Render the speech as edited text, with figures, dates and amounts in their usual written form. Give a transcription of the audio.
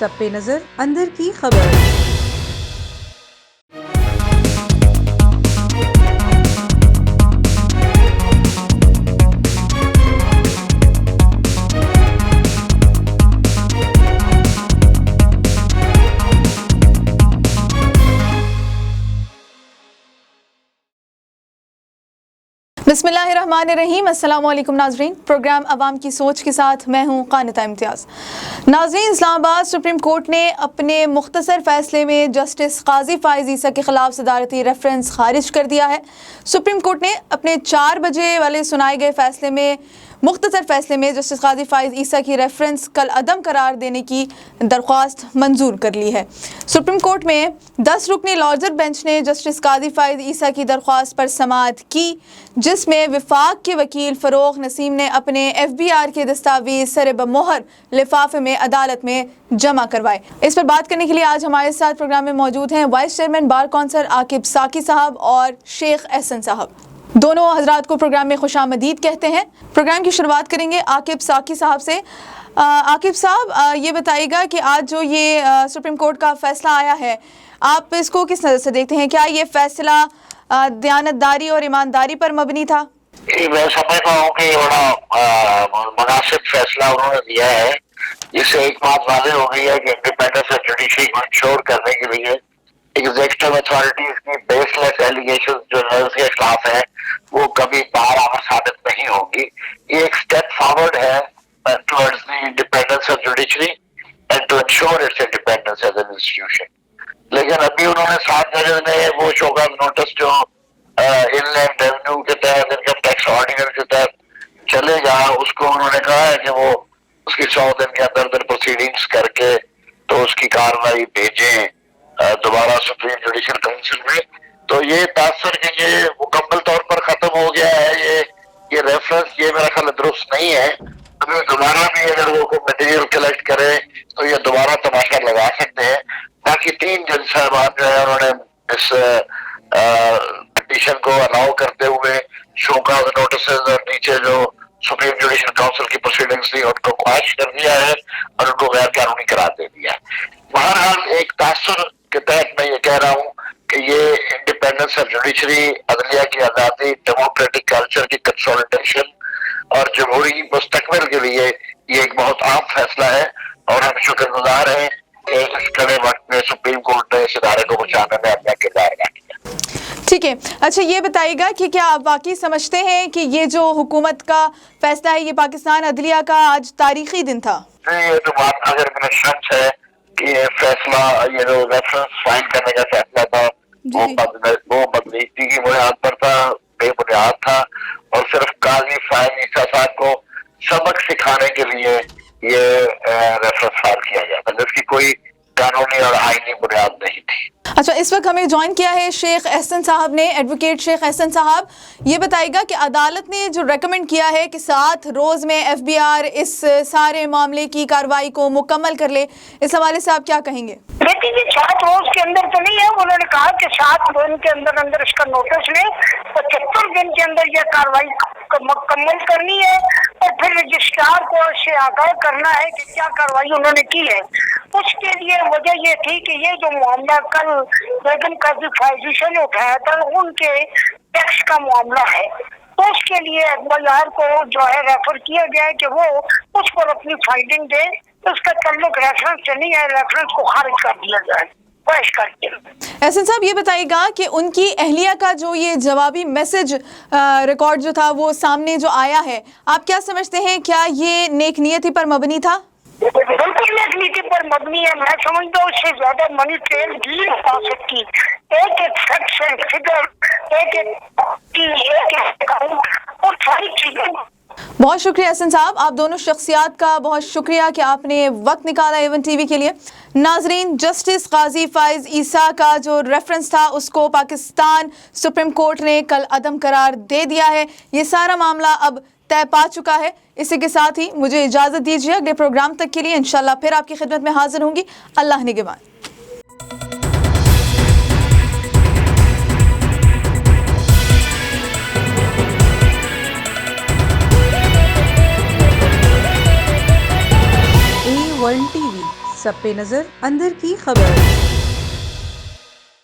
सब पे नजर अंदर की खबर। बिस्मिल्लाहिर्रहमानिर्रहीम। अस्सलाम वालेकुम नाज़रीन। प्रोग्राम अवाम की सोच के साथ मैं हूँ कानिता इम्तियाज़। नाज़रीन, इस्लामाबाद सुप्रीम कोर्ट ने अपने मुख्तसर फ़ैसले में जस्टिस काजी फ़ाइज़ ईसा के ख़िलाफ़ सदारती रेफरेंस खारिज कर दिया है। सुप्रीम कोर्ट ने अपने 4 बजे वाले सुनाए गए फ़ैसले में मुख्तसर फ़ैसले में जस्टिस काजी फ़ाइज़ ईसा की रेफरेंस कल अदम करार देने की दरख्वास्त मंजूर कर ली है। सुप्रीम कोर्ट में 10 रुकनी लॉर्जर बेंच ने जस्टिस काजी फ़ाइज़ ईसा की दरख्वास्त पर समाअत की, जिसमें विफाक के वकील फ़रोग़ नसीम ने अपने FBR के दस्तावेज़ सरे बमोहर लिफाफे में अदालत में जमा करवाए। इस पर बात करने के लिए आज हमारे साथ प्रोग्राम में मौजूद हैं vice chairman bar council Aqib Saqi साहब और शेख एहसन साहब। दोनों हजरात को प्रोग्राम में खुशामदीद कहते हैं। प्रोग्राम की शुरुआत करेंगे आकिब साकी साहब से। आकिब साहब, ये बताइएगा कि आज जो ये सुप्रीम कोर्ट का फैसला आया है, आप इसको किस नज़र से देखते हैं? क्या ये फैसला दयानतदारी और ईमानदारी पर मबनी था? मैं समझता हूँ कि बड़ा मुनासिब फैसला उन्होंने दिया है, जिससे एक बात वाज़ेह हो गई है कि इंडिपेंडेंस ऑफ जुडिशरी को इंश्योर करने के लिए एग्जीक्यूटिव अथॉरिटीज की बेसलेस एलिगेशन जो लॉयर्स के खिलाफ है वो कभी बाहर आकर साबित नहीं होंगी। ये एक स्टेप फॉरवर्ड है towards the independence of judiciary and to ensure its independence as an institution. लेकिन अभी उन्होंने 7 जजेस ने वो शोकॉज नोटिस जो इनलैंड रेवेन्यू के तहत इनकम टैक्स ऑर्डिनेंस के तहत चलेगा, उसको उन्होंने कहा है कि वो उसकी 100 दिन के अंदर प्रोसीडिंग्स करके तो उसकी कार्रवाई भेजें दोबारा सुप्रीम जुडिशियल काउंसिल में। तो ये तासर कि ये मुकम्मल तौर पर खत्म हो गया है, ये रेफरेंस ये मेरा ख्याल दुरुस्त नहीं है। अभी दोबारा भी अगर वो मटेरियल कलेक्ट करे तो ये दोबारा तमाशा लगा सकते हैं। बाकी 3 जज साहबान जो है उन्होंने इस पिटीशन को अलाउ करते हुए शोकॉज नोटिस और नीचे जो सुप्रीम जुडिशियल काउंसिल की प्रोसीडिंग्स थी उनको ख्वाहिश कर दिया है और उनको गैर कानूनी करार दे दिया है। बहरहाल एक तासुर के तहत मैं ये कह रहा हूँ कि ये इंडिपेंडेंस ऑफ जुडिशरी, अदलिया की आज़ादी, डेमोक्रेटिक कल्चर की कंसोलिडेशन और जमहूरी मुस्तकबिल के लिए ये एक बहुत अहम फैसला है और हम शुक्रगुजार हैं कि इस कड़े वक्त में सुप्रीम कोर्ट ने इस इदारे को बचाने में अपना किरदार अदा किया। ठीक है, अच्छा ये बताइएगा कि क्या आप वाकई समझते हैं कि ये जो हुकूमत का फैसला है ये पाकिस्तान अदलिया का आज तारीखी दिन था? ये तो बात अगर मैंने शक है कि ये फैसला, ये जो रेफरेंस फाइन करने का फैसला था वो बदनीति की बुनियाद पर था, बेबुनियाद था और सिर्फ काजी फ़ाइज़ ईसा साहब को सबक सिखाने के लिए ये रेफरेंस फाइल किया गया था, जिसकी कोई कानूनी और आईनी बुनियाद नहीं थी। अच्छा, इस वक्त हमें ज्वाइन किया है शेख एहसन साहब ने। एडवोकेट शेख एहसन साहब, ये बताइएगा कि अदालत ने जो रेकमेंड किया है कि 7 रोज़ में FBR इस सारे मामले की कार्रवाई को मुकम्मल कर ले, इस हवाले से आप क्या कहेंगे? लेकिन ये 7 रोज के अंदर तो नहीं है। उन्होंने कहा कि 7 दिन के अंदर अंदर इसका नोटिस ले, 75 दिन के अंदर यह कार्रवाई मुकम्मल करनी है और फिर रजिस्ट्रार को इससे आगाह करना है कि क्या कार्रवाई उन्होंने की है। उसके लिए वजह ये थी कि ये जो मामला कल बेगम काजी फ़ाइज़ ने उठाया था उनके टैक्स का मामला है, तो उसके लिए FBR को जो है रेफर किया गया है कि वो उस पर अपनी फाइंडिंग दे। उसका ताल्लुक रेफरेंस से नहीं है, रेफरेंस को खारिज कर दिया जाए पेश करके। एहसन साहब, ये बताइएगा कि उनकी अहलिया का जो ये जवाबी मैसेज रिकॉर्ड जो था वो सामने जो आया है, आप क्या समझते हैं, क्या ये नेक नियति पर मबनी था? बिल्कुल नेक नीति पर मबनी है। मैं समझता हूँ उससे ज्यादा मनी ट्रेल भी नहीं पा सकती। एक एक फैक्ट एंड फिगर, एक एक और सारी चीजें। बहुत शुक्रिया एहसन साहब, आप दोनों शख्सियात का बहुत शुक्रिया कि आपने वक्त निकाला एवन TV के लिए। नाजरीन, जस्टिस काजी फ़ाइज़ ईसा का जो रेफरेंस था उसको पाकिस्तान सुप्रीम कोर्ट ने कल अदम करार दे दिया है। ये सारा मामला अब तय पा चुका है। इसी के साथ ही मुझे इजाज़त दीजिए, अगले प्रोग्राम तक के लिए इंशाल्लाह फिर आपकी खिदमत में हाजिर होंगी। अल्लाह निगहबान। A1 TV سب پہ نظر اندر کی خبر۔